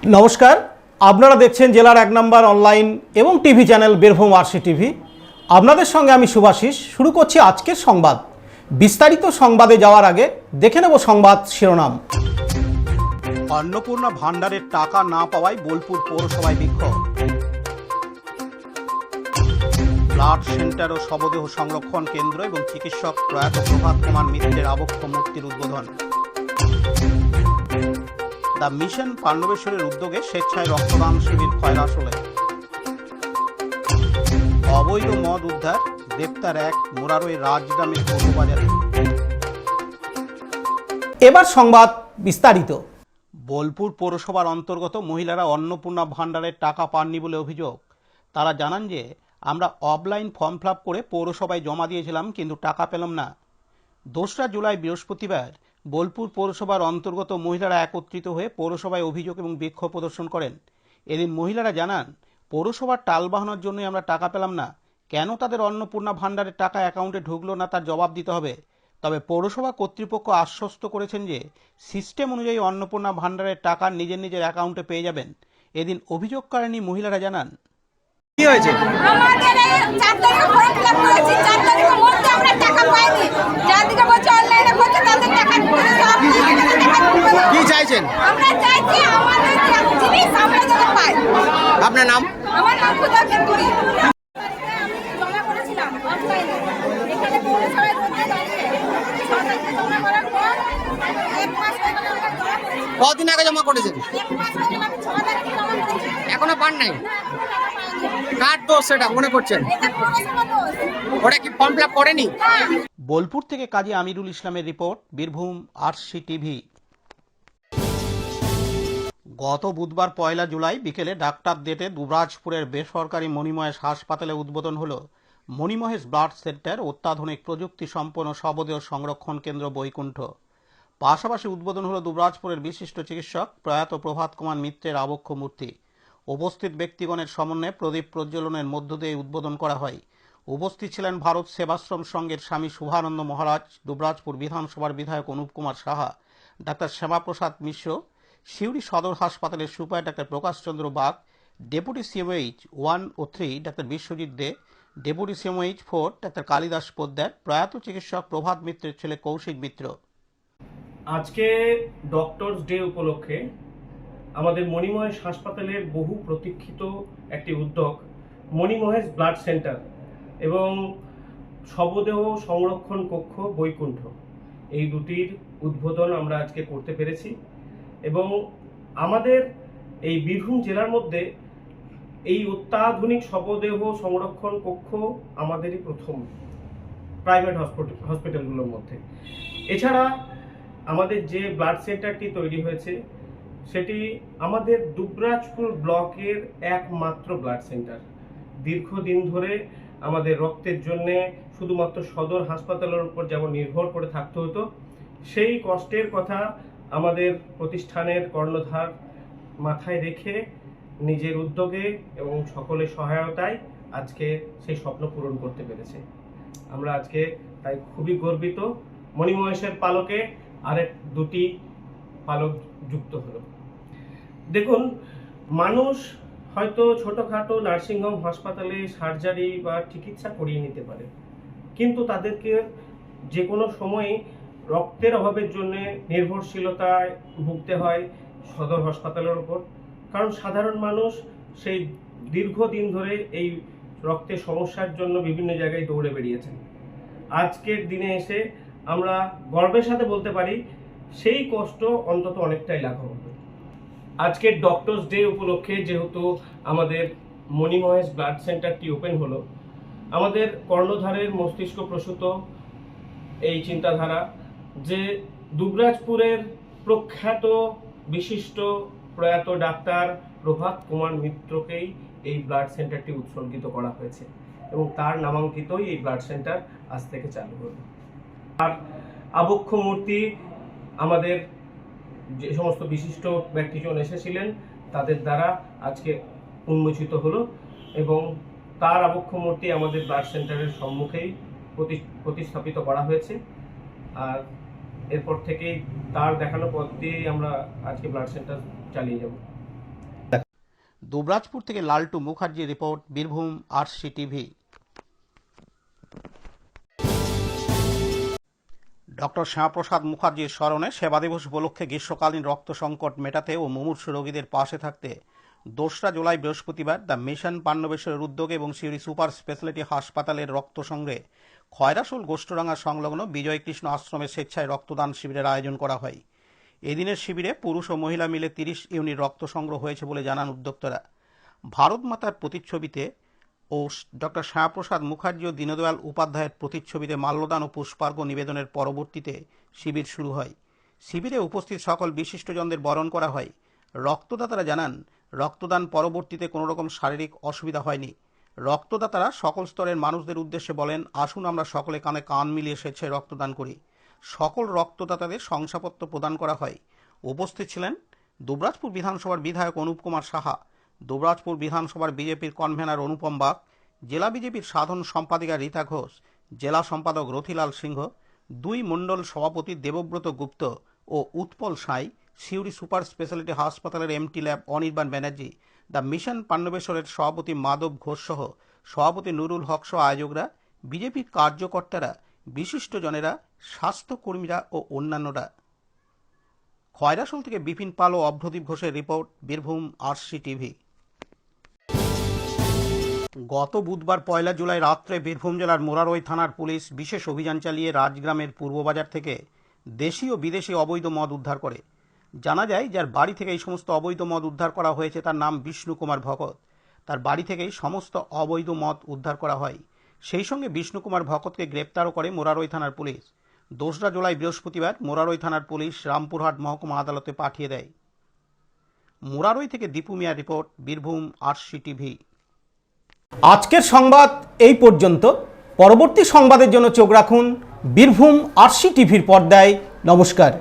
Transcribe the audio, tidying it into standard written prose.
নমস্কার, আপনারা দেখছেন জেলার 1 নম্বর অনলাইন এবং TV channel Birbhum RC TV. আপনাদের সঙ্গে আমি শুভাশিস। শুরু করছি আজকের সংবাদ। বিস্তারিত সংবাদে যাওয়ার আগে দেখে নেব সংবাদ শিরোনাম। অন্নপূর্ণা ভাণ্ডারের টাকা না পাওয়ায় বোলপুর পৌরসভায় বিক্ষোভ। ব্লাড সেন্টার ও শবদেহ সংরক্ষণ কেন্দ্র এবং চিকিৎসক প্রয়াত প্রভাত কুমার মিত্রের আবক্ষ মূর্তির উদ্বোধন। দ্য মিশন পাণ্ডবেশ্বরের উদ্যোগে স্বেচ্ছায় রক্তদান শিবির খয়রাসোলে। অবৈধ মদ উদ্ধার, গ্রেপ্তার এক মোরারোয় রাজগ্রামের পূর্ববাজারে। এবার সংবাদ বিস্তারিত। বোলপুর পৌরসভার অন্তর্গত মহিলারা অন্নপূর্ণা ভাণ্ডারের টাকা পাননি বলে অভিযোগ। তারা জানান যে আমরা অফলাইন ফর্ম ফিল আপ করে পৌরসভায় জমা দিয়েছিলাম, কিন্তু টাকা পেলাম না। 2রা জুলাই বৃহস্পতিবার বোলপুর পৌরসভার অন্তর্গত মহিলারা একত্রিত হয়ে পৌরসভায় অভিযোগ এবং বিক্ষোভ প্রদর্শন করেন। এদিন মহিলারা জানান, পৌরসভার টাল বাহানোর জন্যই আমরা টাকা পেলাম না। কেন তাদের অন্নপূর্ণা ভাণ্ডারের টাকা অ্যাকাউন্টে ঢুকলো না তার জবাব দিতে হবে। তবে পৌরসভা কর্তৃপক্ষ আশ্বস্ত করেছেন যে সিস্টেম অনুযায়ী অন্নপূর্ণা ভাণ্ডারের টাকা নিজের অ্যাকাউন্টে পেয়ে যাবেন। এদিন অভিযোগকারিণী মহিলারা জানান, কি হয়েছে? আমাদের এই 4 তারিখে ফর্ম ফিল আপ করেছি, 4 তারিখের মধ্যে আমরা টাকা পাইনি। যাদেরকে বলছে অনলাইনে করতে তাদের টাকা ঢুকে সব টাকা ঢুকে। কি চাইছেন? আমরা চাইছি আমাদের জিনিস আমরা যেন পাই। আপনার নাম? আমার নাম খুদা কেতুরি। আমি জমা করেছিলাম অনলাইনে। এখানে পৌরসভায় করতে দাঁড়িয়ে 6 তারিখে জমা করার পর 1 মাস হয়ে গেল আমরা জমা করেছি। কতদিন আগে জমা করেছেন? 1 মাস হয়ে গেল, আমি 6 তারিখে জমা করেছি। এখনো পান নাই? না, এখনো টাকা পাইনি। কার দোষ সেটা মনে করছেন? এটা পৌরসভা দোষ। ওরা কি ফর্ম ফিল আপ করেনি? না। বোলপুর থেকে কাজী আমিরুল ইসলামের রিপোর্ট, বীরভূম আরসি টিভি। গত বুধবার 1 জুলাই বিকেলে ডাক্তার ডেটে দুবরাজপুরের বেসরকারি মণিমহেশ হাসপাতালে উদ্বোধন হল মণিমহেশ ব্লাড সেন্টার, অত্যাধুনিক প্রযুক্তি সম্পন্ন শবদেহ সংরক্ষণ কেন্দ্র বৈকুণ্ঠ। পাশাপাশি উদ্বোধন হল দুবরাজপুরের বিশিষ্ট চিকিৎসক প্রয়াত প্রভাত কুমার মিত্রের আবক্ষ মূর্তি। উপস্থিত ব্যক্তিগণের সমন্বয়ে প্রদীপ প্রজ্বলনের মধ্য দিয়ে উদ্বোধন করা হয়। উপস্থিত ছিলেন ভারত সেবাশ্রম সংঘের স্বামী শুভানন্দ মহারাজ, দুবরাজপুর বিধানসভার বিধায়ক অনুপ কুমার সাহা, ডাক্তার শ্যামাপ্রসাদ মিশ্র, সিউড়ি সদর হাসপাতালের super doctor Prakash Chandra Bag, deputy CMH 1 ও 3 doctor Biswajit Dey, deputy CMH 4 doctor Kalidas Poddar, প্রয়াত চিকিৎসক প্রভাত মিত্রের ছেলে কৌশিক মিত্র। আজকে ডক্টরস ডে উপলক্ষে আমাদের মণিমহেশ হাসপাতালের বহু প্রতীক্ষিত একটি উদ্যোগ মণিমহেশ ব্লাড সেন্টার এবং শবদেহ সংরক্ষণ কক্ষ বৈকুণ্ঠ, এই দুটির উদ্বোধন আমরা আজকে করতে পেরেছি। এবং আমাদের এই বীরভূম জেলার মধ্যে এই অত্যাধুনিক শবদেহ সংরক্ষণ কক্ষ আমাদেরই প্রথম প্রাইভেট হসপিটালগুলোর মধ্যে। এছাড়া আমাদের যে ব্লাড সেন্টারটি তৈরি হয়েছে সেটি আমাদের দুবরাজপুর ব্লকের একমাত্র ব্লাড সেন্টার। দীর্ঘদিন ধরে আমাদের রক্তের জন্যে শুধুমাত্র সদর হাসপাতালের উপর যেমন নির্ভর করে থাকতে হতো, সেই কষ্টের কথা আমাদের প্রতিষ্ঠানের কর্ণধার মাথায় রেখে নিজের উদ্যোগে এবং সকলের সহায়তায় আজকে সেই স্বপ্ন পূরণ করতে পেরেছে। আমরা আজকে তাই খুবই গর্বিত। মণিমহেশের পালকে আরেক 2টি পালক যুক্ত হলো। দেখুন, মানুষ হয়তো ছোটখাটো নার্সিংহোম, হাসপাতালে সার্জারি বা চিকিৎসা করিয়ে নিতে পারে, কিন্তু তাদেরকে যে কোনো সময় রক্তের অভাবের জন্য নির্ভরশীলতায় ভুগতে হয় সদর হাসপাতালের উপর। কারণ সাধারণ মানুষ সেই দীর্ঘদিন ধরে এই রক্তের সমস্যার জন্য বিভিন্ন জায়গায় দৌড়ে বেরিয়েছেন। আজকের দিনে এসে আমরা গর্বের সাথে বলতে পারি সেই কষ্ট অন্তত অনেকটাই লাঘব হবে। আজকের ডক্টরস ডে উপলক্ষে যেহেতু আমাদের মণিমহেশ ব্লাড সেন্টারটি ওপেন হলো, আমাদের কর্ণধারের মস্তিষ্ক প্রসূত এই চিন্তাধারা যে দুবরাজপুরের প্রখ্যাত বিশিষ্ট প্রয়াত ডাক্তার প্রভাত কুমার মিত্রকেই এই ব্লাড সেন্টারটি উৎসর্গিত করা হয়েছে এবং তার নামাঙ্কিতই এই ব্লাড সেন্টার আজ থেকে চালু হলো। আর আবক্ষ মূর্তি আমাদের যে সমস্ত বিশিষ্ট ব্যক্তিজন এসেছিলেন তাদের দ্বারা আজকে উন্মোচিত হলো এবং তার আবক্ষ মূর্তি আমাদের ব্লাড সেন্টারের সম্মুখেই প্রতিস্থাপিত করা হয়েছে। আর এরপর থেকেই তার দেখানো পথ দিয়েই আমরা আজকে ব্লাড সেন্টার চালিয়ে যাব। দুবরাজপুর থেকে Laltu Mukherjee report, Birbhum RC TV. Doctor Shyamaprasad মুখার্জির স্মরণে সেবা দিবস উপলক্ষে গ্রীষ্মকালীন রক্ত সংকট মেটাতে ও মুমূর্ষু রোগীদের পাশে থাকতে 2রা জুলাই বৃহস্পতিবার দ্য মিশন পান্নবেশ্বরের উদ্যোগে এবং সিউড়ি সুপার স্পেশালিটি হাসপাতালের রক্ত সংগ্রহে খয়রাশোল গোষ্ঠরাঙ্গা সংলগ্ন বিজয়কৃষ্ণ আশ্রমে স্বেচ্ছায় রক্তদান শিবিরের আয়োজন করা হয়। এদিনের শিবিরে পুরুষ ও মহিলা মিলে 30 ইউনিট রক্ত সংগ্রহ হয়েছে বলে জানান উদ্যোক্তারা। ভারত মাতার প্রতিচ্ছবিতে ও ডক্টর শ্যামাপ্রসাদ মুখার্জি ও দীনদয়াল উপাধ্যায়ের প্রতিচ্ছবিতে মাল্যদান ও পুষ্পার্ঘ নিবেদনের পরবর্তীতে শিবির শুরু হয়। শিবিরে উপস্থিত সকল বিশিষ্টজনদের বরণ করা হয়। রক্তদাতারা জানান, রক্তদান পরবর্তীতে কোনো রকম শারীরিক অসুবিধা হয়নি। রক্তদাতারা সকল স্তরের মানুষদের উদ্দেশ্যে বলেন, আসুন আমরা সকলে কানে কান মিলিয়ে স্বেচ্ছায় রক্তদান করি। সকল রক্তদাতাদের শংসাপত্র প্রদান করা হয়। উপস্থিত ছিলেন দুবরাজপুর বিধানসভার বিধায়ক অনুপ কুমার সাহা, দুবরাজপুর বিধানসভার বিজেপির কনভেনার অনুপম বাগ, জেলা বিজেপির সাধারণ সম্পাদিকা রীতা ঘোষ, জেলা সম্পাদক রথিলাল সিংহ, 2 মণ্ডল সভাপতি দেবব্রত গুপ্ত ও উৎপল সাঁই, সিউড়ি সুপার স্পেশালিটি হাসপাতালের MT lab Anirban Banerjee, the mission পান্নবেশ্বরের সভাপতি মাধব ঘোষ সহ সভাপতি নুরুল হক সহ আয়োজকরা, বিজেপির কার্যকর্তারা, বিশিষ্টজনেরা, স্বাস্থ্যকর্মীরা ও অন্যান্যরা। খয়রাশোল থেকে বিপিন পাল ও অভ্রদীপ ঘোষের রিপোর্ট, বীরভূম আরসি টিভি। গত বুধবার 1 জুলাই রাত্রে বীরভূম জেলার মোরারই থানার পুলিশ বিশেষ অভিযান চালিয়ে রাজগ্রামের পূর্ববাজার থেকে দেশি ও বিদেশি অবৈধ মদ উদ্ধার করে। জানা যায়, যার বাড়ি থেকে এই সমস্ত অবৈধ মদ উদ্ধার করা হয়েছে তার নাম বিষ্ণু কুমার ভকত। তার বাড়ি থেকেই সমস্ত অবৈধ মদ উদ্ধার করা হয়। সেই সঙ্গে বিষ্ণু কুমার ভকতকে গ্রেপ্তারও করে মোরারই থানার পুলিশ। 2রা জুলাই বৃহস্পতিবার মোরারই থানার পুলিশ রামপুরহাট মহকুমা আদালতে পাঠিয়ে দেয়। মোরারই থেকে দীপু মিয়ার রিপোর্ট, বীরভূম আরসি টিভি। আজকের সংবাদ এই পর্যন্ত। পরবর্তী সংবাদের জন্য চোখ রাখুন বীরভূম আরসি টিভির পর্দায়। নমস্কার।